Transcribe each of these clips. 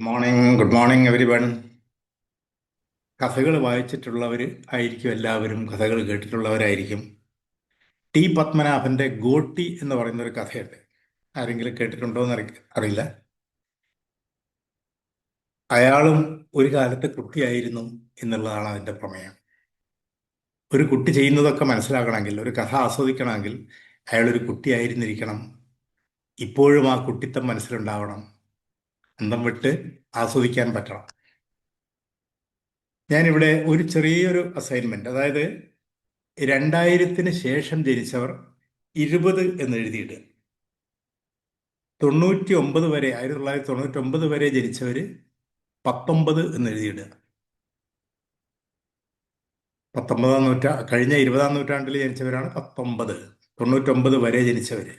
Good morning every one. കഥകൾ വായിച്ചിട്ടുള്ളവർ ആയിരിക്കും എല്ലാവരും, കഥകൾ കേട്ടിട്ടുള്ളവരായിരിക്കും. ടി പത്മനാഭന്റെ ഗോട്ടി എന്ന് പറയുന്ന ഒരു കഥയുണ്ട്. ആരെങ്കിലും കേട്ടിട്ടുണ്ടോ എന്ന് അറിയില്ല. അയാളും ഒരു കാലത്ത് കുട്ടിയായിരുന്നു എന്നുള്ളതാണ് അതിന്റെ പ്രമേയം. ഒരു കുട്ടി ചെയ്യുന്നതൊക്കെ മനസ്സിലാക്കണമെങ്കിൽ, ഒരു കഥ ആസ്വദിക്കണമെങ്കിൽ അയാളൊരു കുട്ടിയായിരുന്നിരിക്കണം. ഇപ്പോഴും ആ കുട്ടിത്തം മനസ്സിലുണ്ടാവണം. അന്തം വിട്ട് ആസ്വദിക്കാൻ പറ്റണം. ഞാനിവിടെ ഒരു ചെറിയൊരു അസൈൻമെന്റ്, അതായത് 2000-ന് ശേഷം ജനിച്ചവർ 20 എന്ന് എഴുതിയിട്ട്, 99 വരെ 1999 വരെ ജനിച്ചവര് 19 എന്ന് എഴുതിയിടുക. കഴിഞ്ഞ 20-ാം നൂറ്റാണ്ടിൽ ജനിച്ചവരാണ് 19. 99 വരെ ജനിച്ചവര്.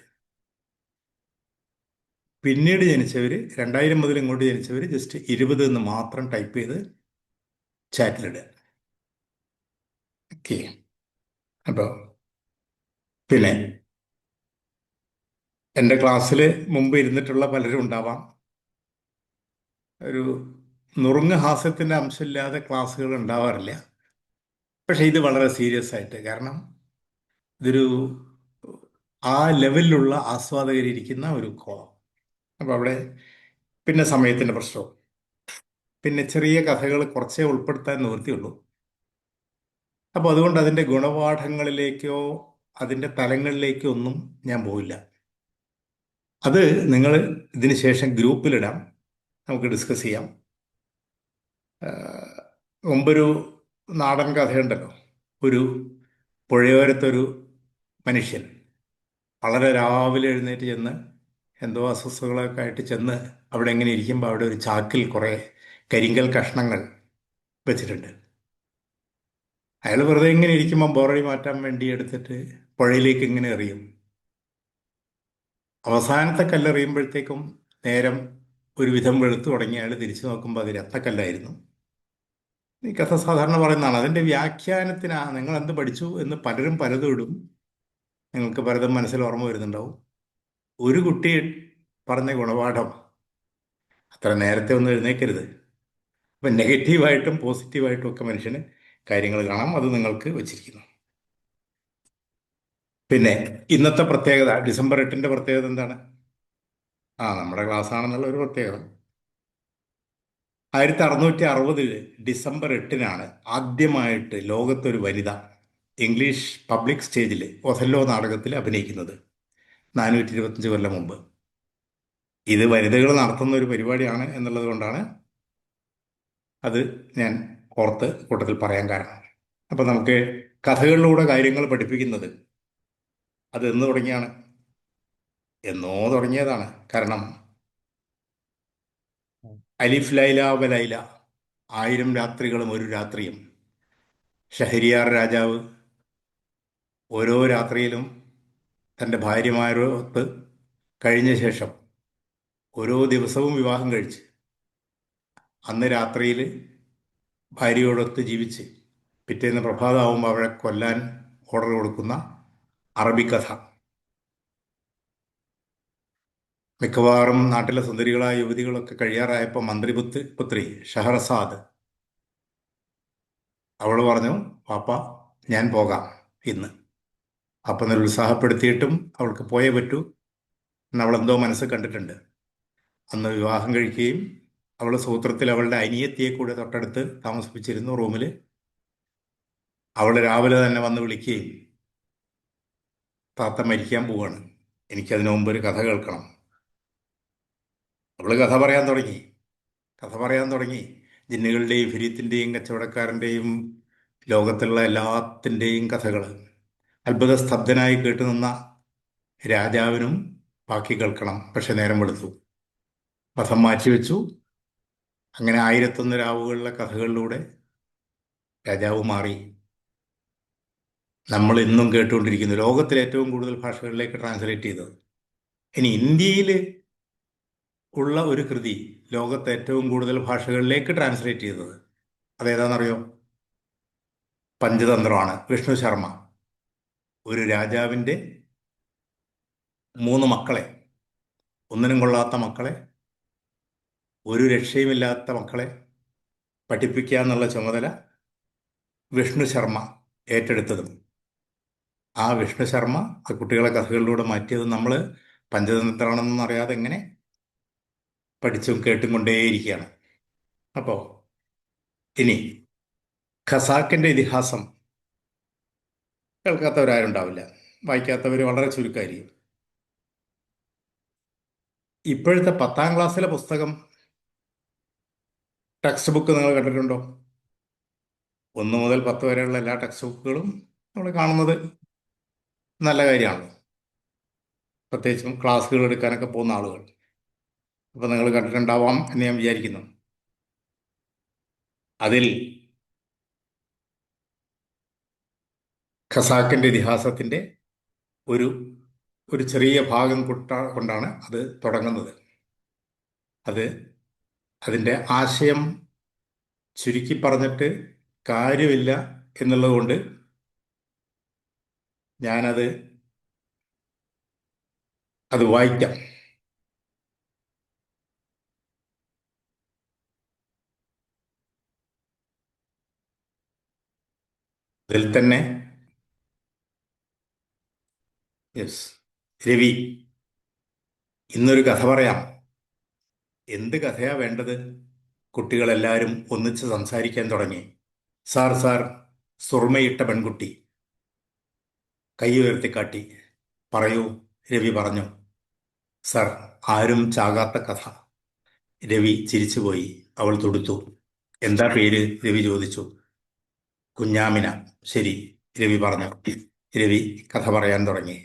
പിന്നീട് ജനിച്ചവര് 2000 മുതൽ ഇങ്ങോട്ട് ജനിച്ചവര് ജസ്റ്റ് 20 എന്ന് മാത്രം ടൈപ്പ് ചെയ്ത് ചാറ്റിലിടുക. ഓക്കെ. അപ്പൊ പിന്നെ എൻ്റെ ക്ലാസ്സിൽ മുമ്പ് ഇരുന്നിട്ടുള്ള പലരും ഉണ്ടാവാം. ഒരു നുറുങ്ങ് ഹാസ്യത്തിന്റെ അംശമില്ലാതെ ക്ലാസ്സുകൾ ഉണ്ടാവാറില്ല. പക്ഷെ ഇത് വളരെ സീരിയസ് ആയിട്ട്, കാരണം ഇതൊരു ആ ലെവലിലുള്ള ആസ്വാദകരിരിക്കുന്ന ഒരു കോളം. അപ്പൊ അവിടെ പിന്നെ സമയത്തിന്റെ പ്രശ്നവും, പിന്നെ ചെറിയ കഥകൾ കുറച്ചേ ഉൾപ്പെടുത്താൻ നിവൃത്തിയുള്ളൂ. അപ്പൊ അതുകൊണ്ട് അതിന്റെ ഗുണപാഠങ്ങളിലേക്കോ അതിന്റെ തലങ്ങളിലേക്കോ ഒന്നും ഞാൻ പോയില്ല. അത് നിങ്ങൾ ഇതിന് ശേഷം ഗ്രൂപ്പിലിടാം, നമുക്ക് ഡിസ്കസ് ചെയ്യാം. മുമ്പൊരു നാടൻ കഥയുണ്ടല്ലോ, ഒരു പുഴയോരത്തൊരു മനുഷ്യൻ വളരെ രാവിലെ എഴുന്നേറ്റ് ചെന്ന് എന്തോ അസ്വസ്ഥതകളൊക്കെ ആയിട്ട് ചെന്ന് അവിടെ എങ്ങനെ ഇരിക്കുമ്പോൾ അവിടെ ഒരു ചാക്കിൽ കുറേ കരിങ്കൽ കഷ്ണങ്ങൾ വെച്ചിട്ടുണ്ട്. അയാൾ വെറുതെ ഇങ്ങനെ ഇരിക്കുമ്പോൾ ബോറടി മാറ്റാൻ വേണ്ടി എടുത്തിട്ട് പുഴയിലേക്ക് ഇങ്ങനെ എറിയും. അവസാനത്തെ കല്ലെറിയുമ്പോഴത്തേക്കും നേരം ഒരുവിധം വെളുത്തു തുടങ്ങി. അയാൾ തിരിച്ചു നോക്കുമ്പോൾ അത് രത്നക്കല്ലായിരുന്നു. ഈ കഥ സാധാരണ പറയുന്നതാണ്. അതിന്റെ വ്യാഖ്യാനത്തിനാ നിങ്ങൾ എന്ത് പഠിച്ചു എന്ന് പലരും പലതും ഇടും. നിങ്ങൾക്ക് പലതും മനസ്സിൽ ഓർമ്മ വരുന്നുണ്ടാവും. ഒരു കുട്ടി പറഞ്ഞ ഗുണപാഠം, അത്ര നേരത്തെ ഒന്നും എഴുന്നേക്കരുത്. അപ്പൊ നെഗറ്റീവായിട്ടും പോസിറ്റീവായിട്ടും ഒക്കെ മനുഷ്യന് കാര്യങ്ങൾ കാണാം. അത് നിങ്ങൾക്ക് വെച്ചിരിക്കുന്നു. പിന്നെ ഇന്നത്തെ പ്രത്യേകത, ഡിസംബർ 8-ന്റെ പ്രത്യേകത എന്താണ്? നമ്മുടെ ക്ലാസ് ആണെന്നുള്ള ഒരു പ്രത്യേകത. 1660 ഡിസംബർ 8-നാണ് ആദ്യമായിട്ട് ലോകത്തൊരു വനിത ഇംഗ്ലീഷ് പബ്ലിക് സ്റ്റേജിൽ ഒഥല്ലോ നാടകത്തിൽ അഭിനയിക്കുന്നത്. 425 കൊല്ലം മുമ്പ്. ഇത് വനിതകൾ നടത്തുന്ന ഒരു പരിപാടിയാണ് എന്നുള്ളത് കൊണ്ടാണ് അത് ഞാൻ ഓർത്ത് കൂട്ടത്തിൽ പറയാൻ കാരണം. അപ്പൊ നമുക്ക് കഥകളിലൂടെ കാര്യങ്ങൾ പഠിപ്പിക്കുന്നത് അത് എന്ന് തുടങ്ങിയാണ്? എന്നോ തുടങ്ങിയതാണ്. കാരണം അലിഫ് ലൈല വ ലൈല, 1000 രാത്രികളും ഒരു രാത്രിയും. ഷഹരിയാർ രാജാവ് ഓരോ രാത്രിയിലും തൻ്റെ ഭാര്യമാരോടൊത്ത് കഴിഞ്ഞ ശേഷം ഓരോ ദിവസവും വിവാഹം കഴിച്ച് അന്ന് രാത്രിയിൽ ഭാര്യയോടൊത്ത് ജീവിച്ച് പിറ്റേന്ന് പ്രഭാതമാകുമ്പോൾ അവളെ കൊല്ലാൻ ഓർഡർ കൊടുക്കുന്ന അറബിക്കഥ. മിക്കവാറും നാട്ടിലെ സുന്ദരികളായ യുവതികളൊക്കെ കഴിയാറായപ്പോൾ പുത്രി ഷഹറസാദ് അവൾ പറഞ്ഞു, പാപ്പ ഞാൻ പോകാം ഇന്ന്. അപ്പം നിരുത്സാഹപ്പെടുത്തിയിട്ടും അവൾക്ക് പോയേ പറ്റൂ എന്ന് അവളെന്തോ മനസ്സ് കണ്ടിട്ടുണ്ട്. അന്ന് വിവാഹം കഴിക്കുകയും അവൾ സൂത്രത്തിൽ അവളുടെ അനിയത്തിയെ കൂടെ തൊട്ടടുത്ത് താമസിപ്പിച്ചിരുന്നു റൂമിൽ. അവൾ രാവിലെ തന്നെ വന്ന് വിളിക്കുകയും, താത്ത മരിക്കാൻ പോവാണ്, എനിക്കതിനു മുമ്പ് ഒരു കഥ കേൾക്കണം. അവള് കഥ പറയാൻ തുടങ്ങി. ജിന്നുകളുടെയും ഫിരീത്തിന്റെയും കച്ചവടക്കാരന്റെയും ലോകത്തുള്ള എല്ലാത്തിൻ്റെയും കഥകൾ. അത്ഭുത സ്തബ്ധനായി കേട്ടുനിന്ന രാജാവിനും ബാക്കി കേൾക്കണം. പക്ഷെ നേരം വെളുത്തു, കഥ മാറ്റിവെച്ചു. അങ്ങനെ 1001 രാവുകളിലെ കഥകളിലൂടെ രാജാവ് മാറി. നമ്മൾ ഇന്നും കേട്ടുകൊണ്ടിരിക്കുന്നു, ലോകത്തിലെ ഏറ്റവും കൂടുതൽ ഭാഷകളിലേക്ക് ട്രാൻസ്ലേറ്റ് ചെയ്തത്. ഇനി ഇന്ത്യയിൽ ഉള്ള ഒരു കൃതി ലോകത്തെ ഏറ്റവും കൂടുതൽ ഭാഷകളിലേക്ക് ട്രാൻസ്ലേറ്റ് ചെയ്തത് അതേതാണെന്നറിയോ? പഞ്ചതന്ത്രമാണ്. വിഷ്ണു ശർമ്മ ഒരു രാജാവിൻ്റെ 3 മക്കളെ, ഒന്നിനും കൊള്ളാത്ത മക്കളെ ഒരു രക്ഷയുമില്ലാത്ത മക്കളെ പഠിപ്പിക്കുക എന്നുള്ള ചുമതല വിഷ്ണു ശർമ്മ ഏറ്റെടുത്തതും ആ വിഷ്ണു ശർമ്മ ആ കുട്ടികളെ കഥകളിലൂടെ മാറ്റിയതും നമ്മൾ പഞ്ചതന്ത്രമാണെന്നൊന്നും അറിയാതെ എങ്ങനെ പഠിച്ചും കേട്ടും കൊണ്ടേയിരിക്കുകയാണ്. അപ്പോൾ ഇനി ഖസാക്കിന്റെ ഇതിഹാസം കേൾക്കാത്തവരാരും ഉണ്ടാവില്ല, വായിക്കാത്തവർ വളരെ ചുരുക്കമായിരിക്കും. ഇപ്പോഴത്തെ 10ാം ക്ലാസ്സിലെ പുസ്തകം, ടെക്സ്റ്റ് ബുക്ക് നിങ്ങൾ കണ്ടിട്ടുണ്ടോ? 1 മുതൽ 10 വരെയുള്ള എല്ലാ ടെക്സ്റ്റ് ബുക്കുകളും നമ്മൾ കാണുന്നത് നല്ല കാര്യമാണല്ലോ, പ്രത്യേകിച്ചും ക്ലാസ്സുകൾ എടുക്കാനൊക്കെ പോകുന്ന ആളുകൾ. അപ്പോൾ നിങ്ങൾ കണ്ടിട്ടുണ്ടാവാം എന്ന് ഞാൻ വിചാരിക്കുന്നു. അതിൽ ഖസാക്കിന്റെ ഇതിഹാസത്തിന്റെ ഒരു ഒരു ചെറിയ ഭാഗം കൊണ്ടാണ് അത് തുടങ്ങുന്നത്. അത് അതിൻ്റെ ആശയം ചുരുക്കി പറഞ്ഞിട്ട് കാര്യമില്ല എന്നുള്ളതുകൊണ്ട് ഞാനത് വായിക്കാം. അതിൽ തന്നെ യെസ്, രവി, ഇന്നൊരു കഥ പറയാം. എന്ത് കഥയാ വേണ്ടത്? കുട്ടികളെല്ലാവരും ഒന്നിച്ച് സംസാരിക്കാൻ തുടങ്ങി. സാർ സാർ, സുറുമയിട്ട പെൺകുട്ടി കൈ ഉയർത്തിക്കാട്ടി. പറയൂ, രവി പറഞ്ഞു. സാർ, ആരും ചാകാത്ത കഥ. രവി ചിരിച്ചുപോയി. അവൾ തുടുത്തു. എന്താ പേര്? രവി ചോദിച്ചു. കുഞ്ഞാമിന. ശരി, രവി പറഞ്ഞു. രവി കഥ പറയാൻ തുടങ്ങി.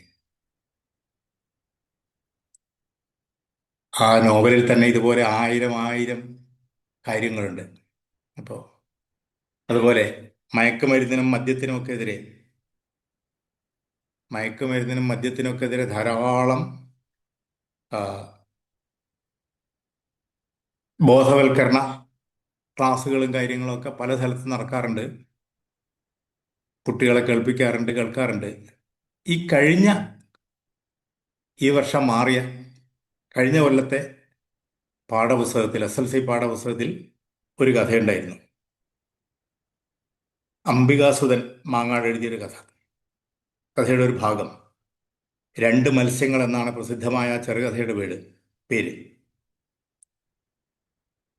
ആ നോവലിൽ തന്നെ ഇതുപോലെ ആയിരം ആയിരം കാര്യങ്ങളുണ്ട്. അപ്പോൾ അതുപോലെ മയക്കുമരുന്നിനും മദ്യത്തിനുമൊക്കെ എതിരെ ധാരാളം ആ, ബോധവൽക്കരണ ക്ലാസ്സുകളും കാര്യങ്ങളൊക്കെ പല സ്ഥലത്ത് നടക്കാറുണ്ട്. കുട്ടികളെ കേൾക്കാറുണ്ട്. ഈ കഴിഞ്ഞ ഈ വർഷം മാറിയ കഴിഞ്ഞ കൊല്ലത്തെ പാഠപുസ്തകത്തിൽ, SLC പാഠപുസ്തകത്തിൽ ഒരു കഥയുണ്ടായിരുന്നു. അംബികാസുധൻ മാങ്ങാട് എഴുതിയൊരു കഥ. കഥയുടെ ഒരു ഭാഗം. രണ്ട് മത്സ്യങ്ങൾ എന്നാണ് പ്രസിദ്ധമായ ചെറുകഥയുടെ പേര്.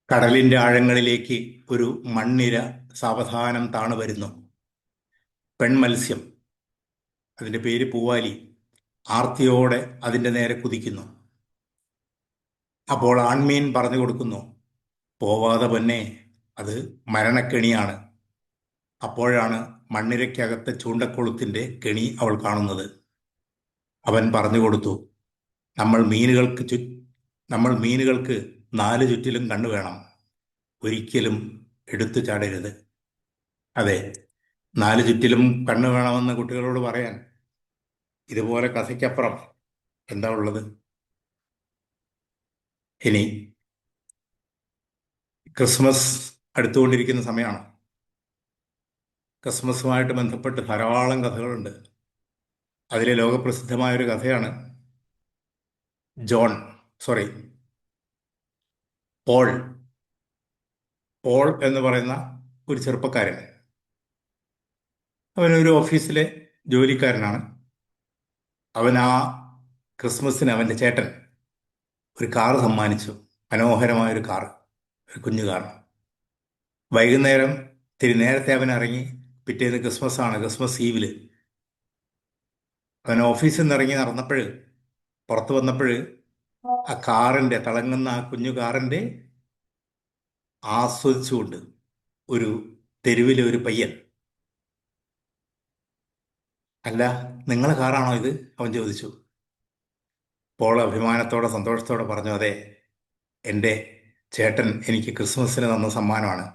കടലിന്റെ ആഴങ്ങളിലേക്ക് ഒരു മണ്ണിര സാവധാനം താണു വരുന്നു. പെൺമത്സ്യം, അതിന്റെ പേര് പൂവാലി, ആർത്തിയോടെ അതിന്റെ നേരെ കുതിക്കുന്നു. അപ്പോൾ ആൺമീൻ പറഞ്ഞു കൊടുക്കുന്നു, പോവാതെ പൊന്നെ, അത് മരണക്കെണിയാണ്. അപ്പോഴാണ് മണ്ണിരയ്ക്കകത്തെ ചൂണ്ടക്കൊളുത്തിന്റെ കെണി അവൾ കാണുന്നത്. അവൻ പറഞ്ഞു കൊടുത്തു, നമ്മൾ മീനുകൾക്ക് 4 ചുറ്റിലും കണ്ണു വേണം, ഒരിക്കലും എടുത്തു ചാടരുത്. അതെ, 4 ചുറ്റിലും കണ്ണു വേണമെന്ന് കുട്ടികളോട് പറയാൻ ഇതുപോലെ കഥയ്ക്കപ്പുറം എന്താ ഉള്ളത്? ഇനി ക്രിസ്മസ് അടുത്തുകൊണ്ടിരിക്കുന്ന സമയമാണ്. ക്രിസ്മസുമായിട്ട് ബന്ധപ്പെട്ട് ധാരാളം കഥകളുണ്ട്. അതിലെ ലോകപ്രസിദ്ധമായ ഒരു കഥയാണ് സോറി പോൾ പോൾ എന്ന് പറയുന്ന ഒരു ചെറുപ്പക്കാരൻ. അവനൊരു ഓഫീസിലെ ജോലിക്കാരനാണ്. അവൻ ആ ക്രിസ്മസിന് അവൻ്റെ ചേട്ടൻ ഒരു കാറ് സമ്മാനിച്ചു. മനോഹരമായൊരു കാറ്, ഒരു കുഞ്ഞു കാർ. വൈകുന്നേരം ഇത്തിരി നേരത്തെ അവൻ ഇറങ്ങി. പിറ്റേന്ന് ക്രിസ്മസ് ആണ്, ക്രിസ്മസ് ഈവില്. അവൻ ഓഫീസിൽ നിന്ന് ഇറങ്ങി നടന്നപ്പോൾ, പുറത്തു വന്നപ്പോൾ, ആ തിളങ്ങുന്ന ആ കുഞ്ഞു കാറിന്റെ ആസ്വദിച്ചുകൊണ്ട് ഒരു തെരുവിലെ ഒരു പയ്യൻ, അല്ല, നിങ്ങളെ കാറാണോ ഇത്? അവൻ ചോദിച്ചു. പോൾ അഭിമാനത്തോടെ സന്തോഷത്തോടെ പറഞ്ഞു, അതെ, എൻ്റെ ചേട്ടൻ എനിക്ക് ക്രിസ്മസിന് തന്ന സമ്മാനമാണ്.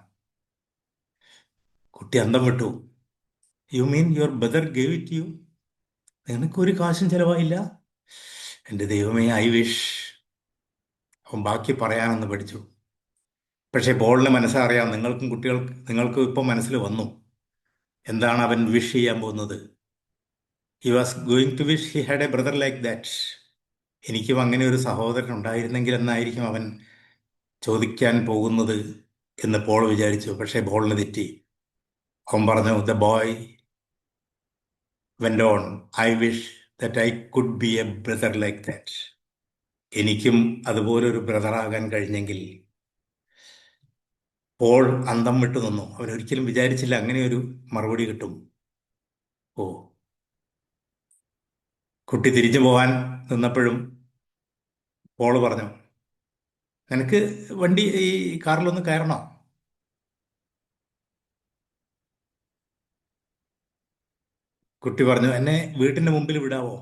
കുട്ടി അന്തം വിട്ടു. You mean your brother gave it you? നിനക്ക് ഒരു കാശും ചെലവായില്ല? എൻ്റെ ദൈവമേ, ഐ വിഷ്. അവൻ ബാക്കി പറയാനൊന്ന് പഠിച്ചു. പക്ഷേ പോളിന് മനസ്സറിയാം, നിങ്ങൾക്കും ഇപ്പം മനസ്സിൽ വന്നു എന്താണ് അവൻ വിഷ് ചെയ്യാൻ പോകുന്നത്. He was going to wish he had a brother like that. എനിക്കും അങ്ങനെ ഒരു സഹോദരൻ ഉണ്ടായിരുന്നെങ്കിൽ എന്നായിരിക്കും അവൻ ചോദിക്കാൻ പോകുന്നത് എന്ന് പോൾ വിചാരിച്ചു. പക്ഷേ പോളിന് തെറ്റി. അവൻ പറഞ്ഞു, the boy went on, I wish that I could be A brother like that. എനിക്കും അതുപോലൊരു ബ്രദറാകാൻ കഴിഞ്ഞെങ്കിൽ. പോൾ അന്തം വിട്ടു നിന്നു. അവൻ ഒരിക്കലും വിചാരിച്ചില്ല അങ്ങനെ ഒരു മറുപടി കിട്ടും. ഓ. കുട്ടി തിരിച്ചു പോകാൻ നിന്നപ്പോഴും പോൾ പറഞ്ഞു, നിനക്ക് വണ്ടി ഈ കാറിലൊന്ന് കയറണോ? കുട്ടി പറഞ്ഞു, എന്നെ വീട്ടിന്റെ മുമ്പിൽ വിടാവോ?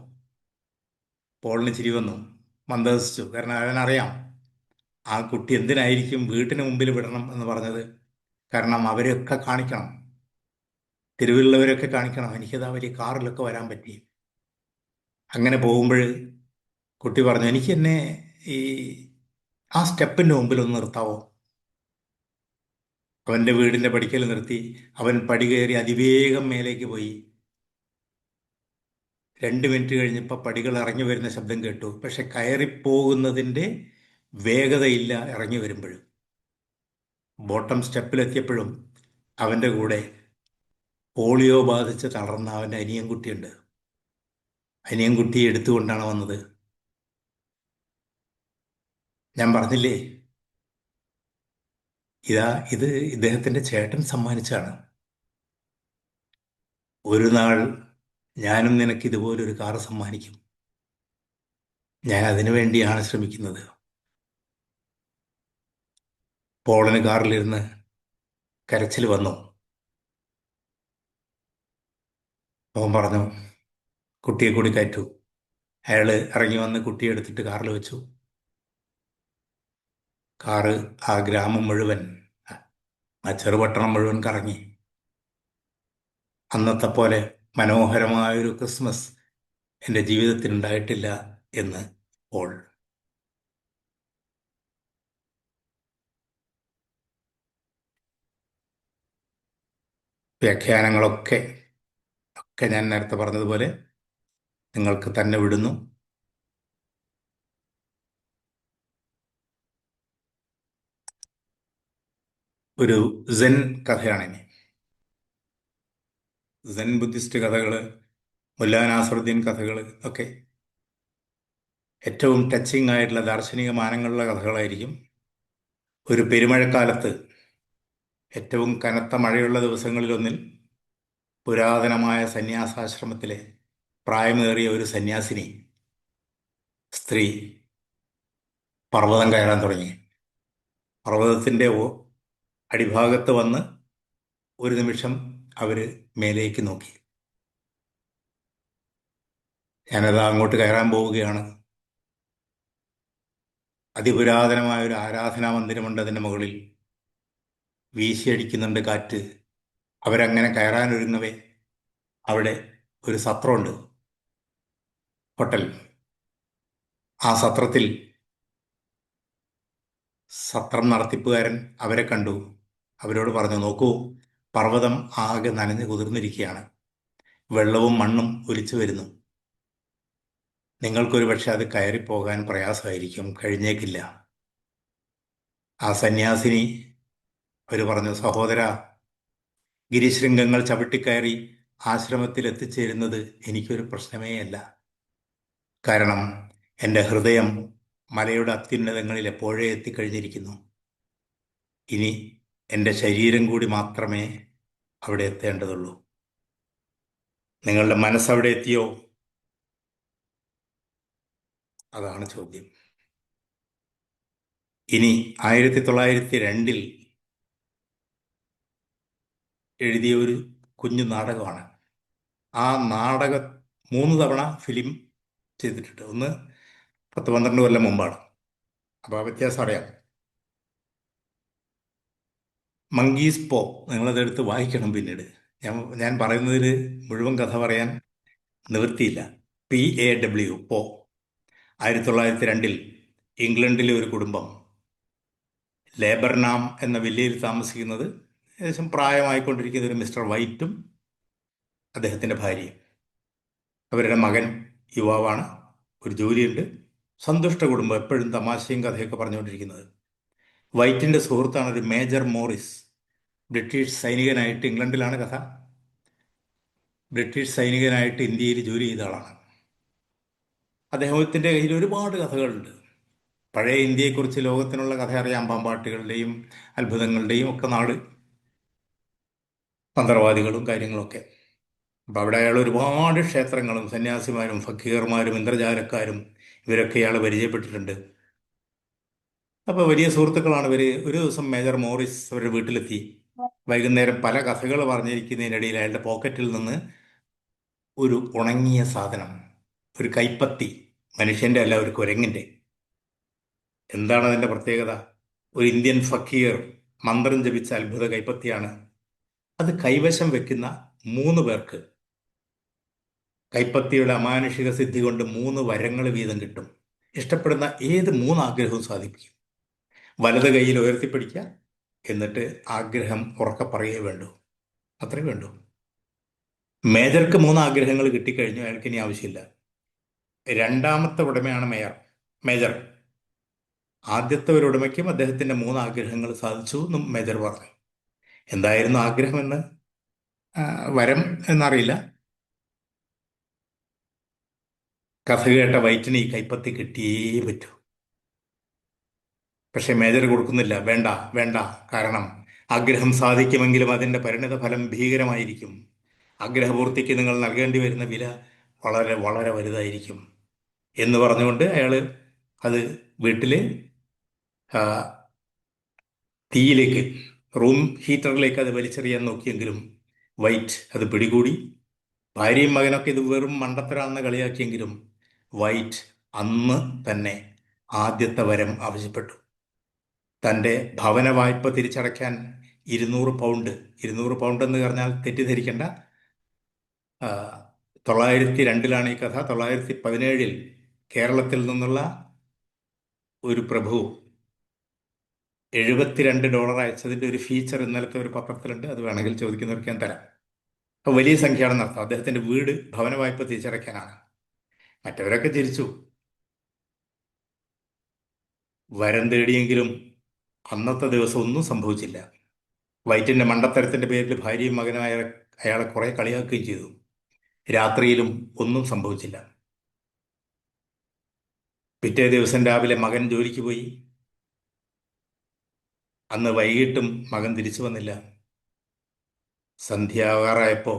പോളിന് ചിരി വന്നു. മന്ദഹസിച്ചു. കാരണം അവനറിയാം ആ കുട്ടി എന്തിനായിരിക്കും വീട്ടിന് മുമ്പിൽ വിടണം എന്ന് പറഞ്ഞത്. കാരണം അവരെയൊക്കെ കാണിക്കണം, തെരുവിലുള്ളവരൊക്കെ കാണിക്കണം, എനിക്കതാ വലിയ കാറിലൊക്കെ വരാൻ പറ്റി. അങ്ങനെ പോകുമ്പോൾ കുട്ടി പറഞ്ഞു, എനിക്ക് എന്നെ ഈ ആ സ്റ്റെപ്പിന്റെ മുമ്പിൽ ഒന്ന് നിർത്താവോ? അവന്റെ വീടിന്റെ പടിക്കൽ നിർത്തി. അവൻ പടി കയറി അതിവേഗം മേലേക്ക് പോയി. 2 മിനിറ്റ് കഴിഞ്ഞപ്പോൾ പടികൾ ഇറങ്ങി വരുന്ന ശബ്ദം കേട്ടു. പക്ഷെ കയറിപ്പോകുന്നതിന്റെ വേഗതയില്ല ഇറങ്ങി വരുമ്പോഴും. ബോട്ടം സ്റ്റെപ്പിലെത്തിയപ്പോഴും അവന്റെ കൂടെ പോളിയോ ബാധിച്ച് തളർന്ന അവന്റെ അനിയൻകുട്ടിയുണ്ട്. അനിയൻകുട്ടിയെ എടുത്തുകൊണ്ടാണ് വന്നത്. ഞാൻ പറഞ്ഞില്ലേ, ഇതാ ഇത് ഇദ്ദേഹത്തിന്റെ ചേട്ടൻ സമ്മാനിച്ചാണ്. ഒരു നാൾ ഞാനും നിനക്ക് ഇതുപോലൊരു കാറ് സമ്മാനിക്കും. ഞാൻ അതിനു വേണ്ടിയാണ് ശ്രമിക്കുന്നത്. പോളിന് കാറിലിരുന്ന് കരച്ചിൽ വന്നു. അവൻ പറഞ്ഞു, കുട്ടിയെ കൂടി കയറ്റൂ. അയാള് ഇറങ്ങി വന്ന് കുട്ടിയെ എടുത്തിട്ട് കാറിൽ വെച്ചു. കാറ് ആ ഗ്രാമം മുഴുവൻ, ആ ചെറുപട്ടണം മുഴുവൻ കറങ്ങി. അന്നത്തെ പോലെ മനോഹരമായൊരു ക്രിസ്മസ് എൻ്റെ ജീവിതത്തിൽ ഉണ്ടായിട്ടില്ല എന്ന് പോൾ. വ്യാഖ്യാനങ്ങളൊക്കെ ഒക്കെ ഞാൻ നേരത്തെ പറഞ്ഞതുപോലെ നിങ്ങൾക്ക് തന്നെ വിടുന്നു. ഒരു സെൻ കഥയാണിനി. സെൻ ബുദ്ധിസ്റ്റ് കഥകൾ, മുല്ലാ നാസറുദ്ദീൻ കഥകൾ ഒക്കെ ഏറ്റവും ടച്ചിങ് ആയിട്ടുള്ള ദാർശനിക മാനങ്ങളുള്ള കഥകളായിരിക്കും. ഒരു പെരുമഴക്കാലത്ത്, ഏറ്റവും കനത്ത മഴയുള്ള ദിവസങ്ങളിലൊന്നിൽ, പുരാതനമായ സന്യാസാശ്രമത്തിലെ പ്രായമേറിയ ഒരു സന്യാസിനി സ്ത്രീ പർവ്വതം കയറാൻ തുടങ്ങി. പർവ്വതത്തിൻ്റെ അടിഭാഗത്ത് വന്ന് ഒരു നിമിഷം അവര് മേലേക്ക് നോക്കി. ഞാനത് അങ്ങോട്ട് കയറാൻ പോവുകയാണ്. അതിപുരാതനമായ ഒരു ആരാധനാ മന്ദിരമുണ്ട് അതിൻ്റെ മുകളിൽ. വീശിയടിക്കുന്നുണ്ട് കാറ്റ്. അവരങ്ങനെ കയറാനൊരുങ്ങവേ അവിടെ ഒരു സത്രമുണ്ട്, ഹോട്ടൽ. ആ സത്രത്തിൽ സത്രം നടത്തിപ്പുകാരൻ അവരെ കണ്ടു. അവരോട് പറഞ്ഞു, നോക്കൂ, പർവ്വതം ആകെ നനഞ്ഞു കുതിർന്നിരിക്കുകയാണ്. വെള്ളവും മണ്ണും ഒലിച്ചു വരുന്നു. നിങ്ങൾക്കൊരു പക്ഷെ അത് കയറിപ്പോകാൻ പ്രയാസമായിരിക്കും, കഴിഞ്ഞേക്കില്ല. ആ സന്യാസിനി അവർ പറഞ്ഞു, സഹോദര, ഗിരിശൃംഗങ്ങൾ ചവിട്ടിക്കയറി ആശ്രമത്തിൽ എത്തിച്ചേരുന്നത് എനിക്കൊരു പ്രശ്നമേ അല്ല. കാരണം എൻ്റെ ഹൃദയം മലയുടെ അത്യുന്നതങ്ങളിൽ എപ്പോഴേ എത്തിക്കഴിഞ്ഞിരിക്കുന്നു. ഇനി എൻ്റെ ശരീരം കൂടി മാത്രമേ അവിടെ എത്തേണ്ടതുള്ളൂ. നിങ്ങളുടെ മനസ്സവിടെ എത്തിയോ? അതാണ് ചോദ്യം. ഇനി 1902 എഴുതിയ ഒരു കുഞ്ഞു നാടകമാണ്. ആ നാടകം 3 തവണ ഫിലിം ചെയ്തിട്ടുണ്ട്. ഒന്ന് 10-12 കൊല്ലം മുമ്പാണ്. അപ്പോൾ ആ വ്യത്യാസം അറിയാം. മങ്കീസ് പോ. നിങ്ങളതെടുത്ത് വായിക്കണം പിന്നീട്. ഞാൻ ഞാൻ പറയുന്നതിൽ മുഴുവൻ കഥ പറയാൻ നിവൃത്തിയില്ല. PAW, പോ. 1902 ഇംഗ്ലണ്ടിലെ ഒരു കുടുംബം, ലേബർനാം എന്ന വില്ലയിൽ താമസിക്കുന്നത്, ഏകദേശം പ്രായമായിക്കൊണ്ടിരിക്കുന്ന ഒരു മിസ്റ്റർ വൈറ്റും അദ്ദേഹത്തിൻ്റെ ഭാര്യയും. അവരുടെ മകൻ യുവാവാണ്, ഒരു ജോലിയുണ്ട്, സന്തുഷ്ട കുടുംബം, എപ്പോഴും തമാശയും കഥയൊക്കെ പറഞ്ഞുകൊണ്ടിരിക്കുന്നത്. വൈറ്റിന്റെ സുഹൃത്താണ് ഒരു മേജർ മോറിസ്. ബ്രിട്ടീഷ് സൈനികനായിട്ട്, ഇംഗ്ലണ്ടിലാണ് കഥ, ബ്രിട്ടീഷ് സൈനികനായിട്ട് ഇന്ത്യയിൽ ജോലി ചെയ്ത ആളാണ്. അദ്ദേഹത്തിന്റെ കയ്യിൽ ഒരുപാട് കഥകളുണ്ട്. പഴയ ഇന്ത്യയെക്കുറിച്ച് ലോകത്തിനുള്ള കഥ അറിയാം. പാമ്പാട്ടികളുടെയും അത്ഭുതങ്ങളുടെയും ഒക്കെ നാട്, മന്ത്രവാദികളും കാര്യങ്ങളൊക്കെ. അപ്പൊ അവിടെ അയാൾ ഒരുപാട് ക്ഷേത്രങ്ങളും സന്യാസിമാരും ഫക്കീർമാരും ഇന്ദ്രജാലക്കാരും ഇവരൊക്കെ അയാൾ പരിചയപ്പെട്ടിട്ടുണ്ട്. അപ്പൊ വലിയ സുഹൃത്തുക്കളാണ് ഇവര്. ഒരു ദിവസം മേജർ മോറിസ് അവരുടെ വീട്ടിലെത്തി. വൈകുന്നേരം പല കഥകൾ പറഞ്ഞിരിക്കുന്നതിനിടയിൽ അയാളുടെ പോക്കറ്റിൽ നിന്ന് ഒരു ഉണങ്ങിയ സാധനം, ഒരു കൈപ്പത്തി, മനുഷ്യന്റെ അല്ല, ഒരു കുരങ്ങിന്റെ. എന്താണ് അതിന്റെ പ്രത്യേകത? ഒരു ഇന്ത്യൻ ഫക്കീർ മന്ത്രം ജപിച്ച അത്ഭുത കൈപ്പത്തിയാണ്. അത് കൈവശം വെക്കുന്ന 3 പേർക്ക് കൈപ്പത്തിയുടെ അമാനുഷിക സിദ്ധി കൊണ്ട് 3 വരങ്ങൾ വീതം കിട്ടും. ഇഷ്ടപ്പെടുന്ന ഏത് 3 ആഗ്രഹവും സാധിപ്പിക്കും. വലത് കൈയിൽ ഉയർത്തിപ്പിടിക്കുക, എന്നിട്ട് ആഗ്രഹം ഉറക്കെ പറയുകയേ വേണ്ടൂ. അത്രേ വേണ്ടൂ. മേജർക്ക് 3 ആഗ്രഹങ്ങൾ കിട്ടിക്കഴിഞ്ഞു. അയാൾക്ക് ഇനി ആവശ്യമില്ല. രണ്ടാമത്തെ ഉടമയാണ് മേജർ. ആദ്യത്തെ ഒരു ഉടമയ്ക്കും അദ്ദേഹത്തിന്റെ 3 ആഗ്രഹങ്ങൾ സാധിച്ചു എന്നും മേജർ പറഞ്ഞു. എന്തായിരുന്നു ആഗ്രഹമെന്ന്, വരം എന്നറിയില്ല. കഥ കേട്ട വൈറ്റിന് ഈ കൈപ്പത്തി കിട്ടിയേ പറ്റൂ. പക്ഷെ മേജർ കൊടുക്കുന്നില്ല. വേണ്ട, വേണ്ട. കാരണം ആഗ്രഹം സാധിക്കുമെങ്കിലും അതിന്റെ പരിണിത ഫലം ഭീകരമായിരിക്കും. ആഗ്രഹപൂർത്തിക്ക് നിങ്ങൾ നൽകേണ്ടി വരുന്ന വില വളരെ വളരെ വലുതായിരിക്കും എന്ന് പറഞ്ഞുകൊണ്ട് അയാള് അത് വീട്ടില് ആ, തീയിലേക്ക്, റൂം ഹീറ്ററിലേക്ക് അത് വലിച്ചെറിയാൻ നോക്കിയെങ്കിലും വൈറ്റ് അത് പിടികൂടി. ഭാര്യയും മകനൊക്കെ ഇത് വെറും മണ്ടത്തരാണെന്ന് കളിയാക്കിയെങ്കിലും വൈറ്റ് അന്ന് തന്നെ ആദ്യത്തെ വരം ആവശ്യപ്പെട്ടു. തൻ്റെ ഭവന വായ്പ തിരിച്ചടയ്ക്കാൻ 200 പൗണ്ട്, 200 പൗണ്ട് എന്ന് പറഞ്ഞാൽ തെറ്റിദ്ധരിക്കേണ്ട. 902-ലാണ് ഈ കഥ. 917 കേരളത്തിൽ നിന്നുള്ള ഒരു പ്രഭു $72 അയച്ചതിന്റെ ഒരു ഫീച്ചർ ഇന്നലത്തെ ഒരു പത്രത്തിലുണ്ട്. അത് വേണമെങ്കിൽ ചോദിക്കുന്നവർക്ക് ഞാൻ തരാം. അപ്പൊ വലിയ സംഖ്യയാണെന്ന് അർത്ഥം. അദ്ദേഹത്തിന്റെ വീട് ഭവന വായ്പ തിരിച്ചടയ്ക്കാനാണ്. മറ്റവരൊക്കെ ചിരിച്ചു. വരം തേടിയെങ്കിലും അന്നത്തെ ദിവസം ഒന്നും സംഭവിച്ചില്ല. വൈറ്റിന്റെ മണ്ടത്തരത്തിന്റെ പേരിൽ ഭാര്യയും മകനും അയാളെ കുറെ കളിയാക്കുകയും ചെയ്തു. രാത്രിയിലും ഒന്നും സംഭവിച്ചില്ല. പിറ്റേ ദിവസം രാവിലെ മകൻ ജോലിക്ക് പോയി. അന്ന് വൈകിട്ടും മകൻ തിരിച്ചു വന്നില്ല. സന്ധ്യാവാറായപ്പോ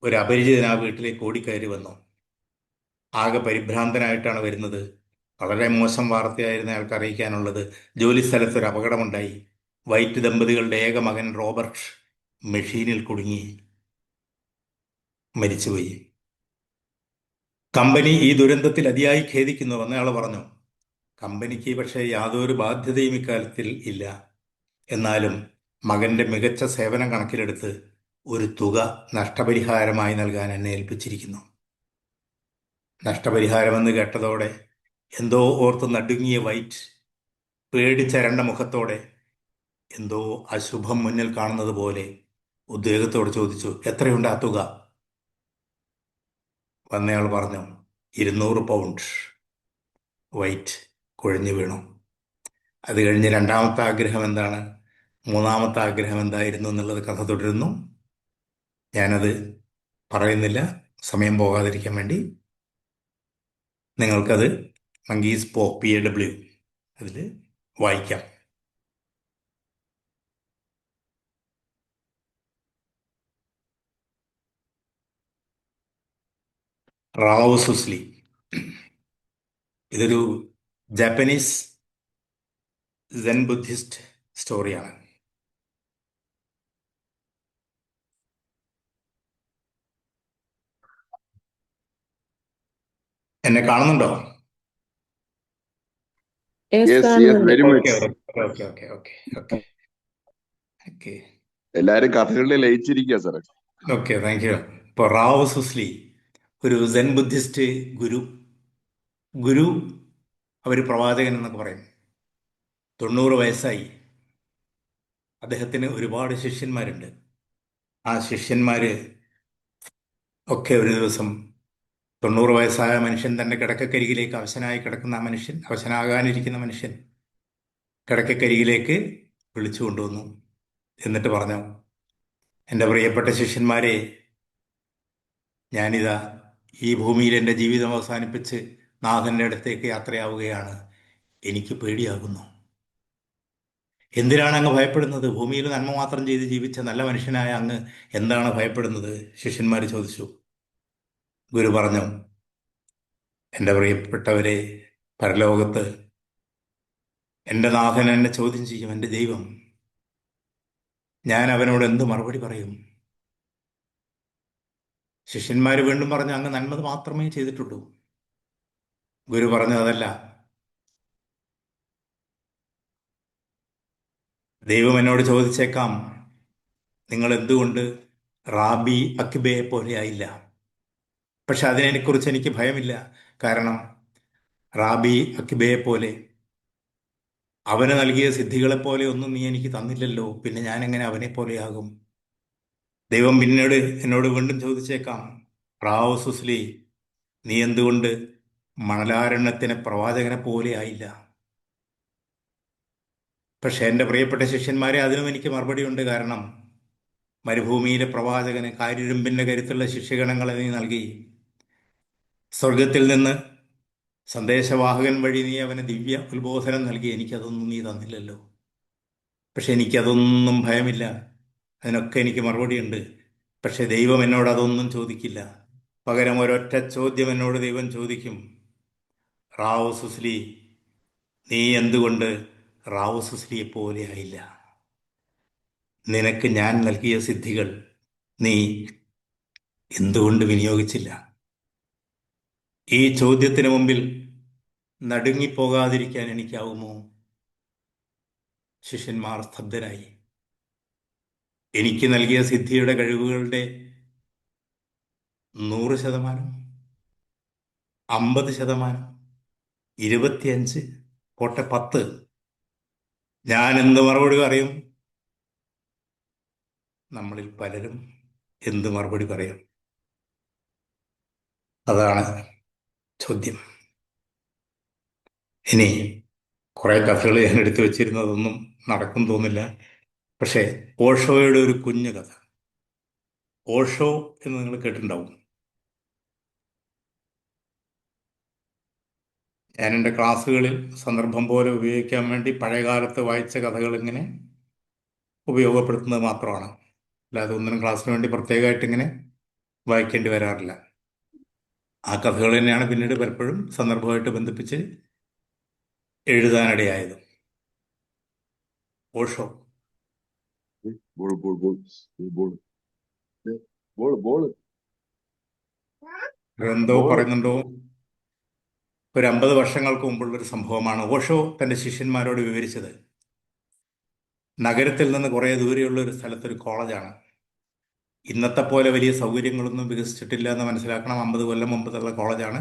ഒരു അപരിചിതൻ ആ വീട്ടിലേക്ക് ഓടിക്കയറി വന്നു. ആകെ പരിഭ്രാന്തനായിട്ടാണ് വരുന്നത്. വളരെ മോശം വാർത്തയായിരുന്നു അയാൾക്ക് അറിയിക്കാനുള്ളത്. ജോലി സ്ഥലത്ത് ഒരു അപകടമുണ്ടായി. വൈറ്റ് ദമ്പതികളുടെ ഏക മകൻ റോബർട്ട് മെഷീനിൽ കുടുങ്ങി മരിച്ചുപോയി. കമ്പനി ഈ ദുരന്തത്തിൽ അതിയായി ഖേദിക്കുന്നുവെന്ന് അയാൾ പറഞ്ഞു. കമ്പനിക്ക് പക്ഷേ യാതൊരു ബാധ്യതയും ഇക്കാര്യത്തിൽ ഇല്ല. എന്നാലും മകന്റെ മികച്ച സേവനം കണക്കിലെടുത്ത് ഒരു തുക നഷ്ടപരിഹാരമായി നൽകാൻ എന്നെ ഏൽപ്പിച്ചിരിക്കുന്നു. നഷ്ടപരിഹാരമെന്ന് കേട്ടതോടെ എന്തോ ഓർത്ത് നടുങ്ങിയ വൈറ്റ് പേടിച്ചരണ്ട മുഖത്തോടെ, എന്തോ അശുഭം മുന്നിൽ കാണുന്നത് പോലെ ഉദ്വേഗത്തോട് ചോദിച്ചു, എത്രയുണ്ട് ആ തുക? വന്നയാൾ പറഞ്ഞു, 200 പൗണ്ട്. വൈറ്റ് കുഴഞ്ഞു വീണു. അത് കഴിഞ്ഞ് രണ്ടാമത്തെ ആഗ്രഹം എന്താണ്, മൂന്നാമത്തെ ആഗ്രഹം എന്തായിരുന്നു എന്നുള്ളത് കഥ തുടരുന്നു. ഞാനത് പറയുന്നില്ല, സമയം പോകാതിരിക്കാൻ വേണ്ടി. നിങ്ങൾക്കത് മങ്കീസ് പോ PAW അതിൽ വായിക്കാം. റാവു സുസ്ലി. ഇതൊരു ജാപ്പനീസ് സെൻ ബുദ്ധിസ്റ്റ് സ്റ്റോറിയാണ്. എന്നെ കാണുന്നുണ്ടോ? യെസ്, യെസ് യെസ് കാണുന്നുണ്ട്. Very okay, much. Okay, okay, okay, okay, okay, എല്ലാരും കഥകളിൽ ലയിച്ചിരിക്കുക സാറേ. Okay, thank you. ഇപ്പോൾ റാവു സുസ്ലി ഒരു സെൻ ബുദ്ധിസ്റ്റ് ഗുരു. ഗുരു അവർ പ്രവാചകൻ എന്നൊക്കെ പറയും. 90 വയസ്സായി. അദ്ദേഹത്തിന് ഒരുപാട് ശിഷ്യന്മാരുണ്ട്. ആ ശിഷ്യന്മാര് ഒക്കെ ഒരു ദിവസം 90 വയസ്സായ മനുഷ്യൻ തന്റെ കിടക്കക്കരികിലേക്ക്, അവശനായി കിടക്കുന്ന ആ മനുഷ്യൻ, അവശനാകാനിരിക്കുന്ന മനുഷ്യൻ കിടക്കക്കരികിലേക്ക് വിളിച്ചു കൊണ്ടുവന്നു. എന്നിട്ട് പറഞ്ഞു, എൻ്റെ പ്രിയപ്പെട്ട ശിഷ്യന്മാരെ, ഞാനിതാ ഈ ഭൂമിയിൽ എൻ്റെ ജീവിതം അവസാനിപ്പിച്ച് നാഥൻ്റെ അടുത്തേക്ക് യാത്രയാവുകയാണ്. എനിക്ക് പേടിയാകുന്നു. എന്തിനാണ് അങ്ങ് ഭയപ്പെടുന്നത്? ഭൂമിയിൽ നന്മ മാത്രം ചെയ്ത് ജീവിച്ച നല്ല മനുഷ്യനായ അങ്ങ് എന്താണ് ഭയപ്പെടുന്നത്? ശിഷ്യന്മാർ ചോദിച്ചു. ഗുരു പറഞ്ഞു, എൻ്റെ പ്രിയപ്പെട്ടവരെ, പരലോകത്ത് എൻ്റെ നാഥൻ എന്നെ ചോദ്യം ചെയ്യും. എൻ്റെ ദൈവം, ഞാൻ അവനോട് എന്ത് മറുപടി പറയും? ശിഷ്യന്മാർ വീണ്ടും പറഞ്ഞു, അങ്ങ് നന്മ മാത്രമേ ചെയ്തിട്ടുള്ളൂ. ഗുരു പറഞ്ഞു, അതല്ല, ദൈവം എന്നോട് ചോദിച്ചേക്കാം, നിങ്ങൾ എന്തുകൊണ്ട് റാബി അക്കിബയെ പോലെ ആയില്ല? പക്ഷെ അതിനെക്കുറിച്ച് എനിക്ക് ഭയമില്ല. കാരണം റാബി അക്കിബയെ പോലെ, അവന് നൽകിയ സിദ്ധികളെപ്പോലെ ഒന്നും നീ എനിക്ക് തന്നില്ലല്ലോ. പിന്നെ ഞാൻ എങ്ങനെ അവനെ പോലെയാകും? ദൈവം പിന്നീട് എന്നോട് വീണ്ടും ചോദിച്ചേക്കാം, റാവു സുസ്ലി, നീ എന്തുകൊണ്ട് മണലാരണ്യത്തിനെ പ്രവാചകനെ പോലെ ആയില്ല? പക്ഷെ എൻ്റെ പ്രിയപ്പെട്ട ശിഷ്യന്മാരെ, അതിനും എനിക്ക് മറുപടിയുണ്ട്. കാരണം മരുഭൂമിയിലെ പ്രവാചകന് കാരിരുമ്പിന്റെ കരുത്തുള്ള ശിഷ്യഗണങ്ങളെ നീ നൽകി. സ്വർഗത്തിൽ നിന്ന് സന്ദേശവാഹകൻ വഴി നീ അവന് ദിവ്യ ഉത്ബോധനം നൽകി. എനിക്കതൊന്നും നീ തന്നില്ലല്ലോ. പക്ഷെ എനിക്കതൊന്നും ഭയമില്ല. അതിനൊക്കെ എനിക്ക് മറുപടിയുണ്ട്. പക്ഷെ ദൈവം എന്നോട് അതൊന്നും ചോദിക്കില്ല. പകരം ഒരൊറ്റ ചോദ്യം എന്നോട് ദൈവം ചോദിക്കും, റാവു സുസ്ലി, നീ എന്തുകൊണ്ട് റാവു സുസ്ലിയെ പോലെ ആയില്ല? നിനക്ക് ഞാൻ നൽകിയ സിദ്ധികൾ നീ എന്തുകൊണ്ട് വിനിയോഗിച്ചില്ല? ഈ ചോദ്യത്തിന് മുമ്പിൽ നടുങ്ങിപ്പോകാതിരിക്കാൻ എനിക്കാവുമോ? ശിഷ്യന്മാർ സ്തബ്ധരായി. എനിക്ക് നൽകിയ സിദ്ധിയുടെ കഴിവുകളുടെ 100%, 50%, 25, പോട്ടെ 10, ഞാൻ എന്ത് മറുപടി പറയും? നമ്മളിൽ പലരും എന്ത് മറുപടി പറയും? അതാണ് ചോദ്യം. ഇനി കുറെ കഥകൾ ഞാൻ എടുത്തു വെച്ചിരുന്നതൊന്നും നടക്കും തോന്നില്ല. പക്ഷേ ഓഷോയുടെ ഒരു കുഞ്ഞു കഥ. ഓഷോ എന്ന് നിങ്ങൾ കേട്ടിട്ടുണ്ടാവും. ഞാൻ എൻ്റെ ക്ലാസ്സുകളിൽ സന്ദർഭം പോലെ ഉപയോഗിക്കാൻ വേണ്ടി പഴയകാലത്ത് വായിച്ച കഥകൾ ഇങ്ങനെ ഉപയോഗപ്പെടുത്തുന്നത് മാത്രമാണ്. അല്ലാതെ ഒന്നിനും ക്ലാസ്സിന് വേണ്ടി പ്രത്യേകമായിട്ട് ഇങ്ങനെ വായിക്കേണ്ടി വരാറില്ല. ആ കഥകൾ തന്നെയാണ് പിന്നീട് പലപ്പോഴും സന്ദർഭമായിട്ട് ബന്ധിപ്പിച്ച് എഴുതാനിടയായത്. Osho ball ball ball ball ball ball എന്തോ ബോൾ. പറയുന്നുണ്ടോ? ഒരു 50 വർഷങ്ങൾക്ക് മുമ്പുള്ള ഒരു സംഭവമാണ് ഓഷോ തൻ്റെ ശിഷ്യന്മാരോട് വിവരിച്ചത്. നഗരത്തിൽ നിന്ന് കുറേ ദൂരെയുള്ള ഒരു സ്ഥലത്തൊരു കോളേജാണ്. ഇന്നത്തെ പോലെ വലിയ സൗകര്യങ്ങളൊന്നും വികസിച്ചിട്ടില്ല എന്ന് മനസ്സിലാക്കണം. 50 കൊല്ലം മുമ്പത്തുള്ള കോളേജാണ്.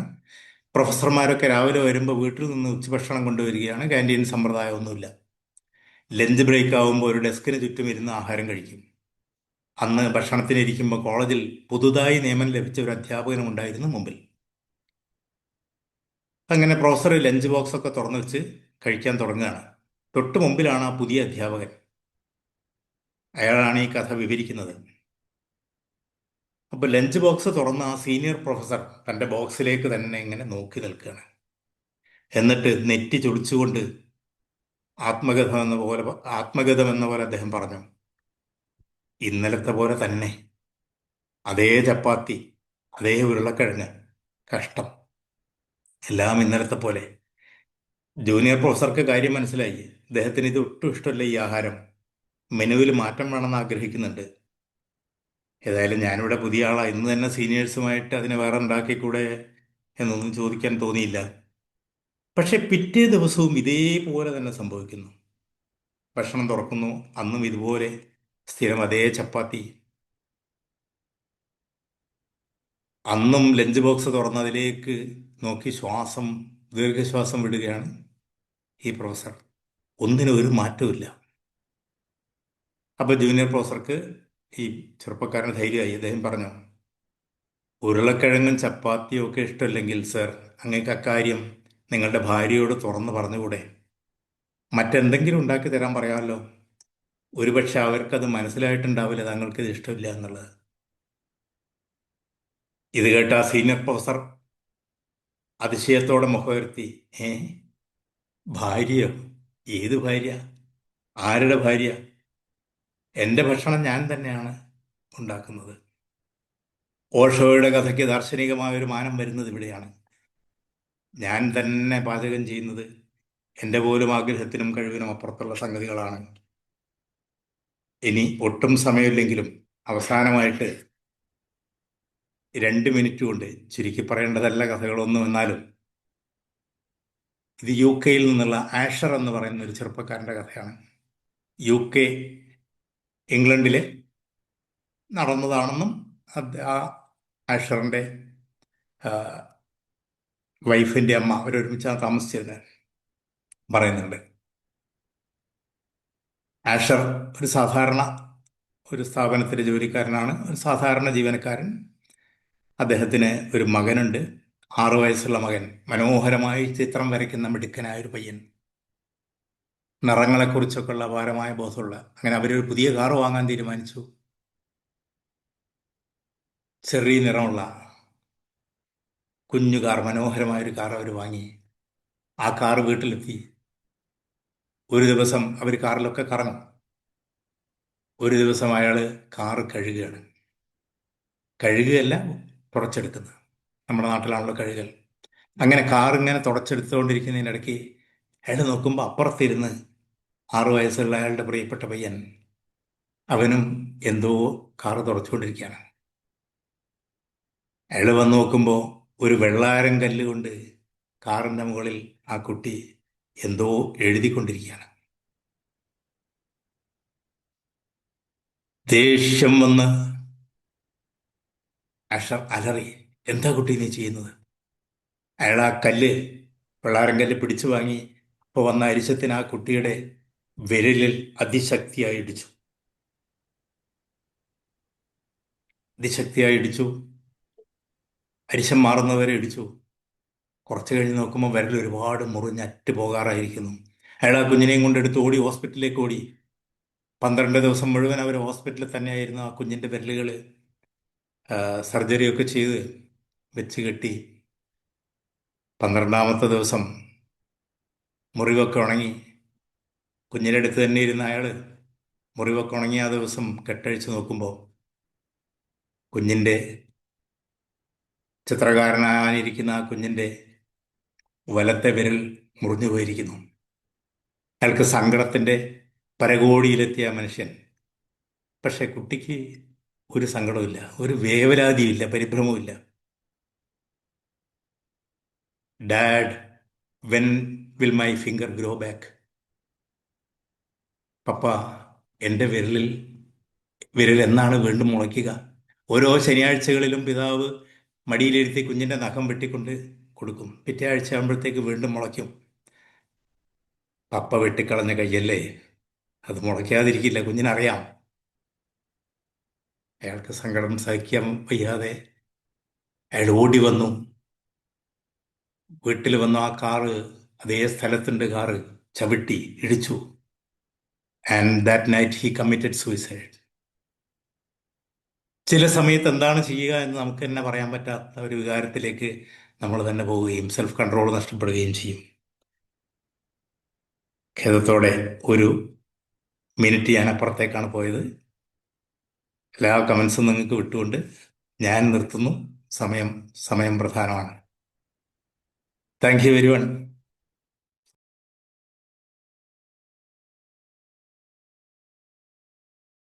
പ്രൊഫസർമാരൊക്കെ രാവിലെ വരുമ്പോൾ വീട്ടിൽ നിന്ന് ഉച്ചഭക്ഷണം കൊണ്ടുവരികയാണ്. ക്യാൻറ്റീൻ സമ്പ്രദായമൊന്നുമില്ല. ലഞ്ച് ബ്രേക്ക് ആകുമ്പോൾ ഒരു ഡെസ്കിന് ചുറ്റും ഇരുന്ന് ആഹാരം കഴിക്കും. അന്ന് ഭക്ഷണത്തിനിരിക്കുമ്പോൾ കോളേജിൽ പുതുതായി നിയമനം ലഭിച്ച ഒരു അധ്യാപകനും ഉണ്ടായിരുന്നു മുമ്പിൽ. അങ്ങനെ പ്രൊഫസർ ലഞ്ച് ബോക്സ് ഒക്കെ തുറന്നു വെച്ച് കഴിക്കാൻ തുടങ്ങുകയാണ്. തൊട്ട് മുമ്പിലാണ് ആ പുതിയ അധ്യാപകൻ. അയാളാണ് ഈ കഥ വിവരിക്കുന്നത്. അപ്പോൾ ലഞ്ച് ബോക്സ് തുറന്ന ആ സീനിയർ പ്രൊഫസർ തൻ്റെ ബോക്സിലേക്ക് തന്നെ ഇങ്ങനെ നോക്കി നിൽക്കുകയാണ്. എന്നിട്ട് നെറ്റി ചൊളിച്ചുകൊണ്ട് ആത്മഗതം എന്ന പോലെ അദ്ദേഹം പറഞ്ഞു, ഇന്നലത്തെ പോലെ തന്നെ, അതേ ചപ്പാത്തി, അതേ ഉരുളക്കിഴങ്ങ്, കഷ്ടം, എല്ലാം ഇന്നലത്തെ പോലെ. ജൂനിയർ പ്രൊഫസർക്ക് കാര്യം മനസ്സിലായി. അദ്ദേഹത്തിന് ഇത് ഒട്ടും ഇഷ്ടമല്ല ഈ ആഹാരം. മെനുവിൽ മാറ്റം വേണമെന്ന് ആഗ്രഹിക്കുന്നുണ്ട്. ഏതായാലും ഞാനിവിടെ പുതിയ ആളാണ്, ഇന്ന് തന്നെ സീനിയേഴ്സുമായിട്ട് അതിനെ വേറെ ഉണ്ടാക്കിക്കൂടെ എന്നൊന്നും ചോദിക്കാൻ തോന്നിയില്ല. പക്ഷെ പിറ്റേ ദിവസവും ഇതേപോലെ തന്നെ സംഭവിക്കുന്നു. ഭക്ഷണം തുറക്കുന്നു, അന്നും ഇതുപോലെ സ്ഥിരം അതേ ചപ്പാത്തി. അന്നും ലഞ്ച് ബോക്സ് തുറന്നതിലേക്ക് നോക്കി ദീർഘശ്വാസം വിടുകയാണ് ഈ പ്രൊഫസർ. ഒന്നിനും ഒരു മാറ്റമില്ല. അപ്പൊ ജൂനിയർ പ്രൊഫസർക്ക് ഈ ചെറുപ്പക്കാരന് ധൈര്യമായി. അദ്ദേഹം പറഞ്ഞു, ഉരുളക്കിഴങ്ങും ചപ്പാത്തിയും ഒക്കെ ഇഷ്ടമില്ലെങ്കിൽ സർ, അങ്ങേക്ക് അക്കാര്യം നിങ്ങളുടെ ഭാര്യയോട് തുറന്നു പറഞ്ഞുകൂടെ? മറ്റെന്തെങ്കിലും ഉണ്ടാക്കി തരാൻ പറയാമല്ലോ. ഒരുപക്ഷെ അവർക്കത് മനസ്സിലായിട്ടുണ്ടാവില്ല തങ്ങൾക്കിത് ഇഷ്ടമില്ല എന്നുള്ളത്. ഇത് കേട്ട ആ സീനിയർ പ്രൊഫസർ അതിശയത്തോടെ മുഖമുയർത്തി, ഏ, ഭാര്യയോ? ഏത് ഭാര്യ? ആരുടെ ഭാര്യ? എന്റെ ഭക്ഷണം ഞാൻ തന്നെയാണ് ഉണ്ടാക്കുന്നത്. ഓഷോയുടെ കഥയ്ക്ക് ദാർശനികമായ ഒരു മാനം വരുന്നത് ഇവിടെയാണ്. ഞാൻ തന്നെ പാചകം ചെയ്യുന്നത് എന്റെ പോലും ആഗ്രഹത്തിനും കഴിവിനും അപ്പുറത്തുള്ള സംഗതികളാണ്. ഇനി ഒട്ടും സമയമില്ലെങ്കിലും അവസാനമായിട്ട് 2 മിനിറ്റ് കൊണ്ട് ചുരുക്കി പറയേണ്ടതല്ല കഥകളൊന്നും, എന്നാലും ഇത് UK നിന്നുള്ള ആഷർ എന്ന് പറയുന്ന ഒരു ചെറുപ്പക്കാരന്റെ കഥയാണ്. UK, ഇംഗ്ലണ്ടിലെ നടന്നതാണെന്നും ആ ആഷറിന്റെ ആ, വൈഫിന്റെ അമ്മ അവരൊരുമിച്ചാണ് താമസിച്ചിരുന്നത് പറയുന്നുണ്ട്. ആഷർ ഒരു സാധാരണ ഒരു സ്ഥാപനത്തിലെ ജോലിക്കാരനാണ്, ഒരു സാധാരണ ജീവനക്കാരൻ. അദ്ദേഹത്തിന് ഒരു മകനുണ്ട്, 6 വയസ്സുള്ള മകൻ. മനോഹരമായി ചിത്രം വരയ്ക്കുന്ന മിടുക്കനായ ഒരു പയ്യൻ, നിറങ്ങളെക്കുറിച്ചൊക്കെയുള്ള അപാരമായ ബോധമുള്ള. അങ്ങനെ അവരൊരു പുതിയ കാറ് വാങ്ങാൻ തീരുമാനിച്ചു. ചെറിയ നിറമുള്ള കുഞ്ഞു കാർ, മനോഹരമായ ഒരു കാർ അവർ വാങ്ങി. ആ കാറ് വീട്ടിലെത്തി. ഒരു ദിവസം അവർ കാറിലൊക്കെ കറങ്ങും. ഒരു ദിവസം അയാൾ കാറ് കഴുകുകയാണ്. കഴുകുകയല്ല, തുടച്ചെടുക്കുന്നത്. നമ്മുടെ നാട്ടിലാണല്ലോ കഴുകൽ. അങ്ങനെ കാർ ഇങ്ങനെ തുടച്ചെടുത്തുകൊണ്ടിരിക്കുന്നതിനിടയ്ക്ക് അയാൾ നോക്കുമ്പോൾ അപ്പുറത്തിരുന്ന് 6 വയസ്സുള്ള അയാളുടെ പ്രിയപ്പെട്ട പയ്യൻ, അവനും എന്തോ കാറ് തുടച്ചുകൊണ്ടിരിക്കുകയാണ്. അയാൾ വന്ന് നോക്കുമ്പോൾ ഒരു വെള്ളാരം കല്ല് കൊണ്ട് കാറിന്റെ മുകളിൽ ആ കുട്ടി എന്തോ എഴുതിക്കൊണ്ടിരിക്കുകയാണ്. ദേഷ്യം വന്ന് അഷർ അലറി, എന്താ കുട്ടി നീ ചെയ്യുന്നത്? അയാൾ ആ കല്ല്, വെള്ളാരം കല്ല് പിടിച്ചു വാങ്ങി. അപ്പോൾ വന്ന അരിശത്തിന് ആ കുട്ടിയുടെ വിരലിൽ അതിശക്തിയായി ഇടിച്ചു. അതിശക്തിയായി ഇടിച്ചു. അരിശം മാറുന്നവരെ ഇടിച്ചു. കുറച്ച് കഴിഞ്ഞ് നോക്കുമ്പോൾ വിരൽ ഒരുപാട് മുറിഞ്ഞറ്റ് പോകാറായിരിക്കുന്നു. അയാൾ ആ കുഞ്ഞിനെയും കൊണ്ടെടുത്ത് ഓടി, ഹോസ്പിറ്റലിലേക്ക് ഓടി. 12 ദിവസം മുഴുവൻ അവർ ഹോസ്പിറ്റലിൽ തന്നെയായിരുന്നു. ആ കുഞ്ഞിന്റെ വിരലുകൾ സർജറിയൊക്കെ ചെയ്ത് വെച്ച് കെട്ടി. 12ാമത്തെ ദിവസം മുറിവൊക്കെ ഉണങ്ങി. കുഞ്ഞിൻ്റെ അടുത്ത് തന്നെ ഇരുന്ന അയാൾ മുറിവൊക്കെ ഉണങ്ങിയ ആ ദിവസം കെട്ടഴിച്ച് നോക്കുമ്പോൾ കുഞ്ഞിന്റെ, ചിത്രകാരനായിരിക്കുന്ന ആ കുഞ്ഞിന്റെ വലത്തെ വിരൽ മുറിഞ്ഞു പോയിരിക്കുന്നു. അയാൾക്ക് സങ്കടത്തിന്റെ പരകോടിയിലെത്തിയ മനുഷ്യൻ. പക്ഷെ കുട്ടിക്ക് ഒരു സങ്കടവുമില്ല, ഒരു വേവലാതിയില്ല, പരിഭ്രമവുമില്ല. Dad, when will my finger grow back? പപ്പ, എൻ്റെ വിരൽ എന്നാണ് വീണ്ടും മുളയ്ക്കുക? ഓരോ ശനിയാഴ്ചകളിലും പിതാവ് മടിയിലിരുത്തി കുഞ്ഞിന്റെ നഖം വെട്ടിക്കൊണ്ട് കൊടുക്കും. പിറ്റേ ആഴ്ച ആകുമ്പോഴത്തേക്ക് വീണ്ടും മുളയ്ക്കും. പപ്പ വെട്ടിക്കളഞ്ഞ കയ്യല്ലേ, അത് മുളയ്ക്കാതിരിക്കില്ല, കുഞ്ഞിനറിയാം. അയാൾക്ക് സങ്കടം സഹിക്കാൻ വയ്യാതെ അയാൾ ഓടി വന്നു. വീട്ടിൽ വന്നു. ആ കാറ്, അതേ സ്ഥലത്തുണ്ട് കാറ്, ചവിട്ടി ഇടിച്ചു. And that night he committed suicide. ചില സമയത്ത് എന്താണ് ചെയ്യുക എന്ന് നമുക്ക് തന്നെ പറയാൻ പറ്റാത്ത ഒരു വികാരത്തിലേക്ക് നമ്മൾ തന്നെ പോവുകയും സെൽഫ് കൺട്രോൾ നഷ്ടപ്പെടുകയും ചെയ്യും. ഖേദത്തോടെ 1 മിനിറ്റ് ഞാൻ അപ്പുറത്തേക്കാണ് പോയത്. എല്ലാ കമൻസും നിങ്ങൾക്ക് വിട്ടുകൊണ്ട് ഞാൻ നിർത്തുന്നു. സമയം സമയം പ്രധാനമാണ്. Thank you very much.